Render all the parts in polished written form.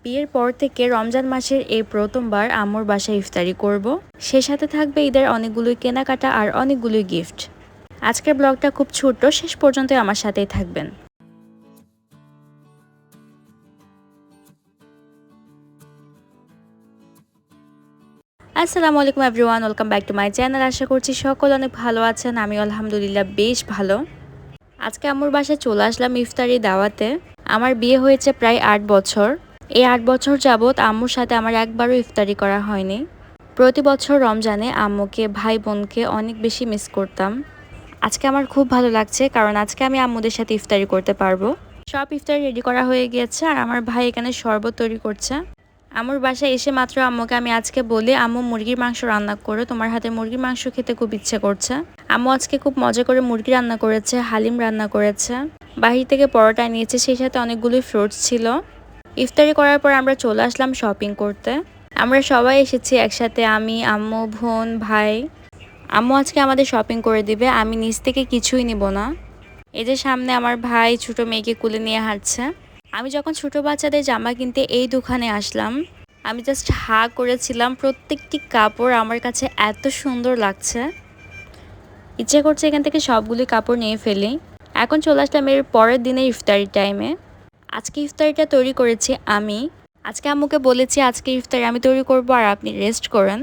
বিয়ের পর থেকে রমজান মাসের এই প্রথমবার আম্মুর বাসায় ইফতারি করব। সে সাথে থাকবে ঈদের অনেকগুলোই কেনাকাটা আর অনেকগুলোই গিফট। আজকের ব্লগটা খুব ছোট্ট, শেষ পর্যন্ত আমার সাথেই থাকবেন। আসসালামু আলাইকুম everyone, welcome back to my channel. আশা করছি সকল অনেক ভালো আছেন। আমি আলহামদুলিল্লাহ বেশ ভালো। আজকে আম্মুর বাসায় চলে আসলাম ইফতারি দাওয়াতে। আমার বিয়ে হয়েছে প্রায় 8 বছর। এই 8 বছর যাবৎ আম্মুর সাথে আমার একবারও ইফতারি করা হয়নি। প্রতি বছর রমজানে আম্মুকে, ভাই বোনকে অনেক বেশি মিস করতাম। আজকে আমার খুব ভালো লাগছে, কারণ আজকে আমি আম্মুদের সাথে ইফতারি করতে পারবো। সব ইফতারি রেডি করা হয়ে গিয়েছে আর আমার ভাই এখানে শরবত তৈরি করছে। আম্মুর বাসায় এসে মাত্র আম্মুকে আমি আজকে বলি, আম্মু মুরগির মাংস রান্না করো, তোমার হাতে মুরগির মাংস খেতে খুব ইচ্ছে করছে। আম্মু আজকে খুব মজা করে মুরগি রান্না করেছে, হালিম রান্না করেছে, বাহির থেকে পরোটা নিয়েছে, সেই সাথে অনেকগুলোই ফ্রুটস ছিল। ইফতারি করার পর আমরা চলে আসলাম শপিং করতে। আমরা সবাই এসেছি একসাথে, আমি, আম্মু, বোন, ভাই। আম্মু আজকে আমাদের শপিং করে দিবে, আমি নিচ থেকে কিছুই নিব না। এই যে সামনে আমার ভাই ছোট মেয়েকে কুলে নিয়ে হাঁটছে। আমি যখন ছোট বাচ্চাদের জামা কিনতে এই দোকানে আসলাম, আমি জাস্ট হা করেছিলাম। প্রত্যেকটি কাপড় আমার কাছে এত সুন্দর লাগছে, ইচ্ছে করছে এখান থেকে সবগুলি কাপড় নিয়ে ফেলি। এখন চলে আসলাম এর পরের দিনের ইফতারি টাইমে। আজকে ইফতারিটা তৈরি করেছি আমি। আজকে আম্মুকে বলেছি আজকে ইফতারি আমি তৈরি করব আর আপনি রেস্ট করেন,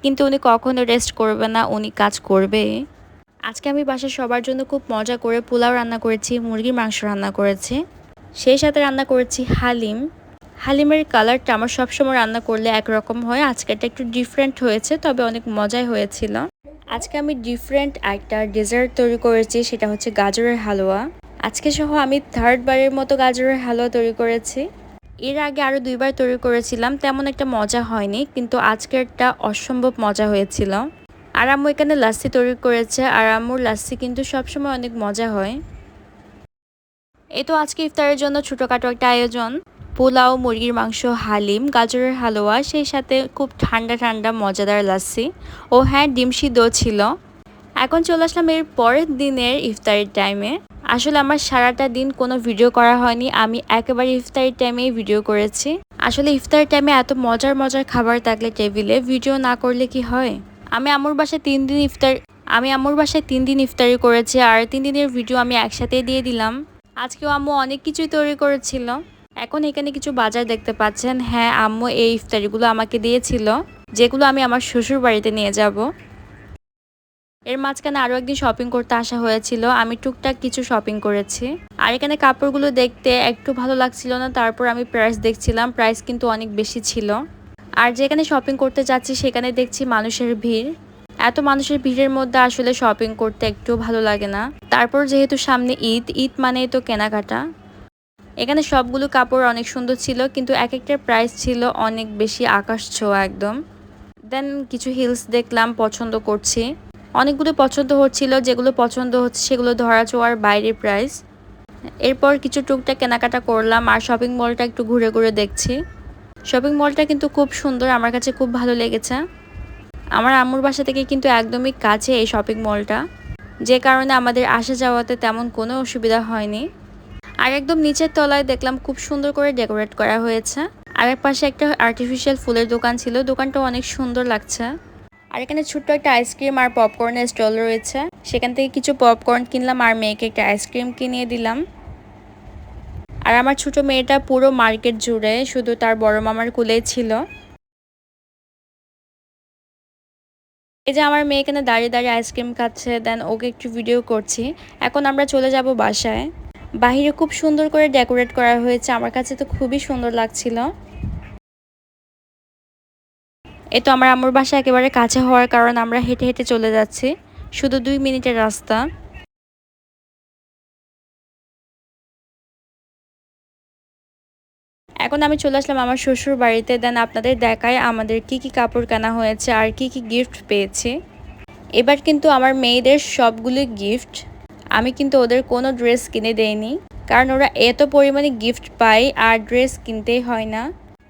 কিন্তু উনি কখনো রেস্ট করবে না, উনি কাজ করবে। আজকে আমি বাসায় সবার জন্য খুব মজা করে পোলাও রান্না করেছি, মুরগির মাংস রান্না করেছি, সেই সাথে রান্না করেছি হালিম। হালিমের কালারটা আমার সবসময় রান্না করলে একরকম হয়, আজকেরটা একটু ডিফারেন্ট হয়েছে, তবে অনেক মজাই হয়েছিল। আজকে আমি ডিফারেন্ট একটা ডেজার্ট তৈরি করেছি, সেটা হচ্ছে গাজরের হালুয়া। আজকে সহ আমি 3rd বারের মতো গাজরের হালুয়া তৈরি করেছি। এর আগে আরও 2বার তৈরি করেছিলাম, তেমন একটা মজা হয়নি, কিন্তু আজকেরটা অসম্ভব মজা হয়েছিল। আর আম্মু এখানে লাস্সি তৈরি করেছে, আর আম্মুর লাস্সি কিন্তু সবসময় অনেক মজা হয়। এই তো আজকে ইফতারের জন্য ছোটোখাটো একটা আয়োজন, পোলাও, মুরগির মাংস, হালিম, গাজরের হালুয়া, সেই সাথে খুব ঠান্ডা ঠান্ডা মজাদার লাস্সি, ও হ্যাঁ, ডিম সিদ্ধ ছিল। এখন চলে আসলাম এর পরের দিনের ইফতারের টাইমে। আসলে আমার সারাটা দিন কোনো ভিডিও করা হয়নি, আমি একেবারে ইফতারের টাইমেই ভিডিও করেছি। আসলে ইফতারের টাইমে এত মজার মজার খাবার থাকলে টেবিলে ভিডিও না করলে কি হয়। আমি আম্মুর বাসায় 3 দিন ইফতারি করেছি, আর 3 দিনের ভিডিও আমি একসাথে দিয়ে দিলাম। আজকেও আম্মু অনেক কিছুই তৈরি করেছিল। এখন এখানে কিছু বাজার দেখতে পাচ্ছেন। হ্যাঁ, আম্মু এই ইফতারিগুলো আমাকে দিয়েছিল, যেগুলো আমি আমার শ্বশুর বাড়িতে নিয়ে যাব। এর মাঝখানে আরও একদিন শপিং করতে আসা হয়েছিল, আমি টুকটাক কিছু শপিং করেছি। আর এখানে কাপড়গুলো দেখতে একটু ভালো লাগছিল না, তারপর আমি প্রাইস দেখছিলাম, প্রাইস কিন্তু অনেক বেশি ছিল। আর যেখানে শপিং করতে যাচ্ছি সেখানে দেখছি মানুষের ভিড়। এত মানুষের ভিড়ের মধ্যে আসলে শপিং করতে একটু ভালো লাগে না। তারপর যেহেতু সামনে ঈদ, ঈদ মানেই তো কেনাকাটা। এখানে সবগুলো কাপড় অনেক সুন্দর ছিল, কিন্তু এক একটার প্রাইস ছিল অনেক বেশি, আকাশ ছোঁয়া একদম। দেন কিছু হিলস দেখলাম, পছন্দ করছি। অনেকগুলো পছন্দ হচ্ছিল, যেগুলো পছন্দ হচ্ছে সেগুলো ধরাছোঁয়ার বাইরের প্রাইস। এরপর কিছু টুকটাক কেনাকাটা করলাম, আর শপিং মলটা একটু ঘুরে ঘুরে দেখছি। শপিং মলটা কিন্তু খুব সুন্দর, আমার কাছে খুব ভালো লেগেছে। আমার আম্মুর বাসা থেকে কিন্তু একদমই কাছে এই শপিং মলটা, যে কারণে আমাদের আসা যাওয়াতে তেমন কোনো অসুবিধা হয়নি। আর একদম নিচের তলায় দেখলাম খুব সুন্দর করে ডেকোরেট করা হয়েছে। আর এক পাশে একটা আর্টিফিশিয়াল ফুলের দোকান ছিল, দোকানটা অনেক সুন্দর লাগছে। আর এখানে ছোট্ট একটা আইসক্রিম আর পপকর্নের স্টল রয়েছে, সেখান থেকে কিছু পপকর্ন কিনলাম আর মেয়েকে একটা আইসক্রিম কিনিয়ে দিলাম। আর আমার ছোট মেয়েটা পুরো মার্কেট জুড়ে শুধু তার বড় মামার কুলেই ছিল। এই যে আমার মেয়ে এখানে দাঁড়িয়ে দাঁড়িয়ে আইসক্রিম খাচ্ছে, দেন ওকে একটু ভিডিও করছি। এখন আমরা চলে যাব বাসায়। বাহিরে খুব সুন্দর করে ডেকোরেট করা হয়েছে, আমার কাছে তো খুবই সুন্দর লাগছিল। এই তো আমার আম্মুর বাসা একেবারে কাছে হওয়ার কারণে আমরা হেঁটে হেঁটে চলে যাচ্ছি, শুধু 2 মিনিটের রাস্তা। এখন আমি চলে আসলাম আমার শ্বশুর বাড়িতে। দেন আপনাদের দেখায় আমাদের কি কি কাপড় কেনা হয়েছে আর কি কি গিফট পেয়েছি। এবার কিন্তু আমার মেয়েদের সবগুলো গিফট, আমি কিন্তু ওদের কোনো ড্রেস কিনে দেইনি, কারণ ওরা এত পরিমাণে গিফট পায় আর ড্রেস কিনতেই হয় না।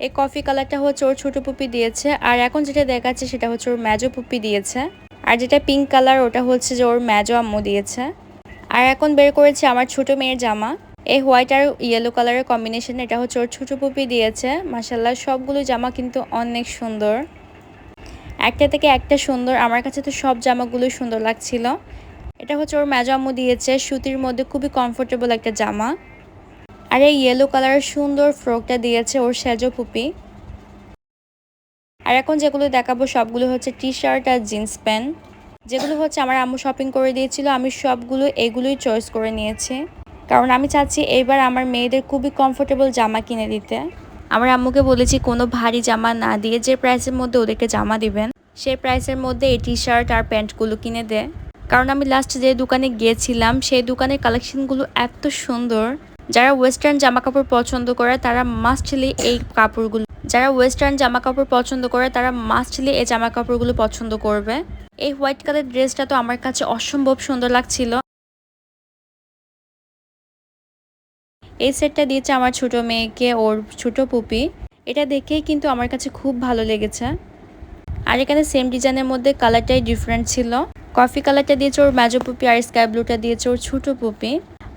এই কফি কালারটা হচ্ছে ওর ছোট পুপি দিয়েছে, আর এখন যেটা দেখাচ্ছে সেটা হচ্ছে ওর মেজো পুপি দিয়েছে। আর যেটা পিঙ্ক কালার ওটা হচ্ছে যে ওর মেজো আম্মু দিয়েছে। আর এখন বের করেছে আমার ছোট মেয়ের জামা। এই হোয়াইট আর ইয়েলো কালারের কম্বিনেশন, এটা হচ্ছে ওর ছোটো পুপি দিয়েছে। মাশাল্লাহ সবগুলো জামা কিন্তু অনেক সুন্দর, একটা থেকে একটা সুন্দর। আমার কাছে তো সব জামাগুলোই সুন্দর লাগছিল। এটা হচ্ছে ওর মেজো আম্মু দিয়েছে, সুতির মধ্যে খুবই কমফোর্টেবল একটা জামা। আর এই ইয়েলো কালারের সুন্দর ফ্রকটা দিয়েছে ওর সেজো পুপি। আর এখন যেগুলো দেখাবো সবগুলো হচ্ছে টি শার্ট আর জিন্স প্যান্ট, যেগুলো হচ্ছে আমার আম্মু শপিং করে দিয়েছিল। আমি সবগুলো এগুলোই চয়েস করে নিয়েছি, কারণ আমি চাচ্ছি এইবার আমার মেয়েদের খুবই কমফোর্টেবল জামা কিনে দিতে। আমার আম্মুকে বলেছি কোনো ভারী জামা না দিয়ে যে প্রাইসের মধ্যে ওদেরকে জামা দিবেন সেই প্রাইসের মধ্যে এই টি শার্ট আর প্যান্টগুলো কিনে দেয়। কারণ আমি লাস্ট যে দোকানে গিয়েছিলাম সেই দোকানের কালেকশনগুলো এত সুন্দর। যারা ওয়েস্টার্ন জামা কাপড় পছন্দ করে তারা মাস্টলি এই কাপড়গুলো যারা ওয়েস্টার্ন জামা কাপড় পছন্দ করে তারা মাস্টলি এই জামা কাপড়গুলো পছন্দ করবে। এই হোয়াইট কালার ড্রেসটা তো আমার কাছে অসম্ভব সুন্দর লাগছিল। এই সেটটা দিয়েছে আমার ছোট মেয়েকে ওর ছোট পুপি। এটা দেখেই কিন্তু আমার কাছে খুব ভালো লেগেছে। আর এখানে সেম ডিজাইনের মধ্যে কালারটাই ডিফারেন্ট ছিল। কফি কালারটা দিয়েছে ওর মেজো পুপি আর স্কাই ব্লুটা দিয়েছে ওর ছোট পুপি।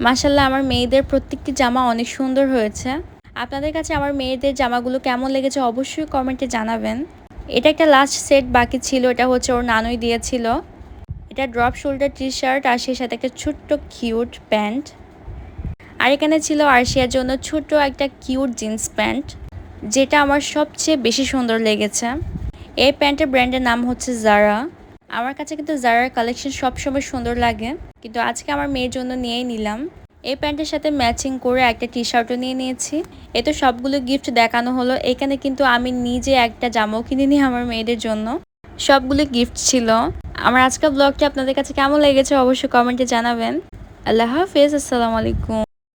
মাশাল্লাহ আমার মেয়েদের প্রত্যেকটি জামা অনেক সুন্দর হয়েছে। আপনাদের কাছে আমার মেয়েদের জামাগুলো কেমন লেগেছে অবশ্যই কমেন্টে জানাবেন। এটা একটা লাস্ট সেট বাকি ছিল, এটা হচ্ছে ওর নানুই দিয়েছিল। এটা ড্রপ শোল্ডার টি শার্ট আর সেই সাথে একটা ছোট্ট কিউট প্যান্ট। আর এখানে ছিল আরশিয়ার জন্য ছোট্ট একটা কিউট জিন্স প্যান্ট, যেটা আমার সবচেয়ে বেশি সুন্দর লেগেছে। এই প্যান্টের ব্র্যান্ডের নাম হচ্ছে জারা। আমার কাছে কিন্তু জারার কালেকশন সবসময় সুন্দর লাগে, কিন্তু আজকে আমার মেয়ের জন্য নিয়েই নিলাম। এই প্যান্টের সাথে ম্যাচিং করে একটা টি শার্টও নিয়ে নিয়েছি। এ তো সবগুলো গিফট দেখানো হলো, এখানে কিন্তু আমি নিজে একটা জামাও কিনে নিই আমার মেয়েদের জন্য। সবগুলো গিফট ছিল। আমার আজকের ব্লগটি আপনাদের কাছে কেমন লেগেছে অবশ্যই কমেন্টে জানাবেন। আল্লাহ হাফেজ, আসসালামু আলাইকুম।